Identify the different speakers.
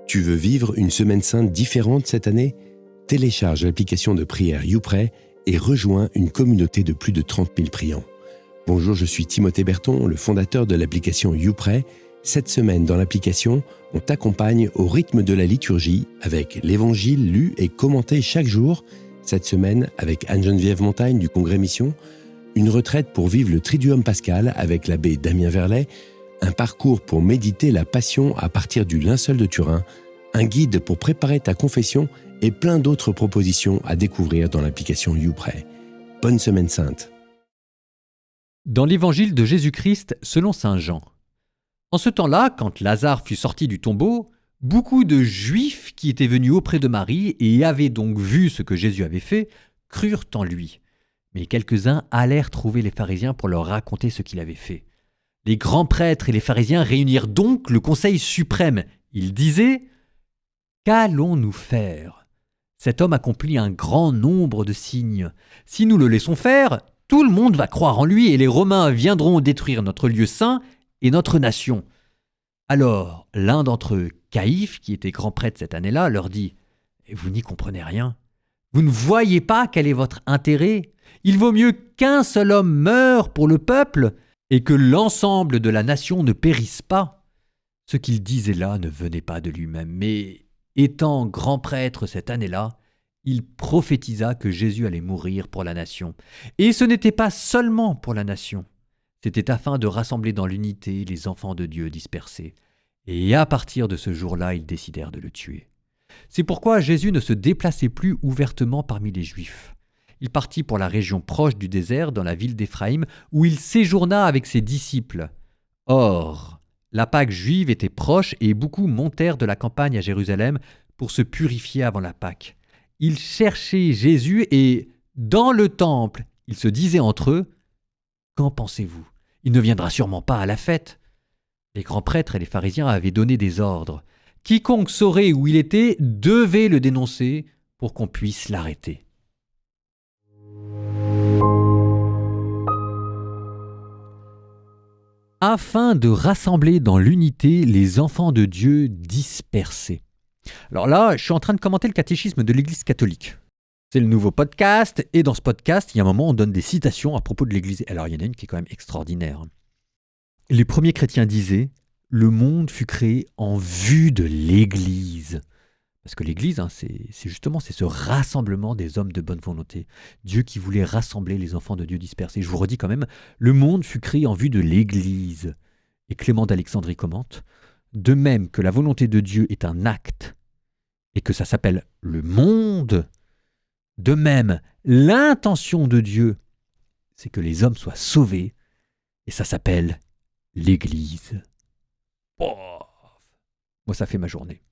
Speaker 1: Tu veux vivre une semaine sainte différente cette année ? Télécharge l'application de prière YouPray et rejoins une communauté de plus de 30 000 priants. Bonjour, je suis Timothée Berton, le fondateur de l'application YouPray. Cette semaine, dans l'application, on t'accompagne au rythme de la liturgie avec l'évangile lu et commenté chaque jour. Cette semaine, avec Anne-Geneviève Montagne du Congrès Mission, une retraite pour vivre le Triduum pascal avec l'abbé Damien Verlet, un parcours pour méditer la Passion à partir du linceul de Turin, un guide pour préparer ta confession et plein d'autres propositions à découvrir dans l'application YouPray. Bonne semaine sainte.
Speaker 2: Dans l'évangile de Jésus-Christ selon saint Jean. En ce temps-là, quand Lazare fut sorti du tombeau, beaucoup de Juifs qui étaient venus auprès de Marie et avaient donc vu ce que Jésus avait fait, crurent en lui. Mais quelques-uns allèrent trouver les pharisiens pour leur raconter ce qu'il avait fait. Les grands prêtres et les pharisiens réunirent donc le conseil suprême. Ils disaient « Qu'allons-nous faire ? Cet homme accomplit un grand nombre de signes. Si nous le laissons faire, tout le monde va croire en lui et les Romains viendront détruire notre lieu saint et notre nation. » Alors, l'un d'entre eux, Caïphe, qui était grand prêtre cette année-là, leur dit « Vous n'y comprenez rien. Vous ne voyez pas quel est votre intérêt ? Il vaut mieux qu'un seul homme meure pour le peuple et que l'ensemble de la nation ne périsse pas. » Ce qu'il disait là ne venait pas de lui-même, mais étant grand prêtre cette année-là, il prophétisa que Jésus allait mourir pour la nation. Et ce n'était pas seulement pour la nation. C'était afin de rassembler dans l'unité les enfants de Dieu dispersés. Et à partir de ce jour-là, ils décidèrent de le tuer. C'est pourquoi Jésus ne se déplaçait plus ouvertement parmi les Juifs. Il partit pour la région proche du désert, dans la ville d'Éphraïm, où il séjourna avec ses disciples. Or, la Pâque juive était proche et beaucoup montèrent de la campagne à Jérusalem pour se purifier avant la Pâque. Ils cherchaient Jésus et, dans le temple, ils se disaient entre eux « Qu'en pensez-vous ? Il ne viendra sûrement pas à la fête. » Les grands prêtres et les pharisiens avaient donné des ordres. Quiconque saurait où il était devait le dénoncer pour qu'on puisse l'arrêter. Afin de rassembler dans l'unité les enfants de Dieu dispersés. Alors là, je suis en train de commenter le catéchisme de l'Église catholique. C'est le nouveau podcast, et dans ce podcast, il y a un moment, on donne des citations à propos de l'Église. Alors il y en a une qui est quand même extraordinaire. Les premiers chrétiens disaient « Le monde fut créé en vue de l'Église ». Parce que l'Église, c'est ce rassemblement des hommes de bonne volonté. Dieu qui voulait rassembler les enfants de Dieu dispersés. Je vous redis quand même, le monde fut créé en vue de l'Église. Et Clément d'Alexandrie commente, de même que la volonté de Dieu est un acte et que ça s'appelle le monde, de même, l'intention de Dieu, c'est que les hommes soient sauvés et ça s'appelle l'Église. Oh, moi, ça fait ma journée.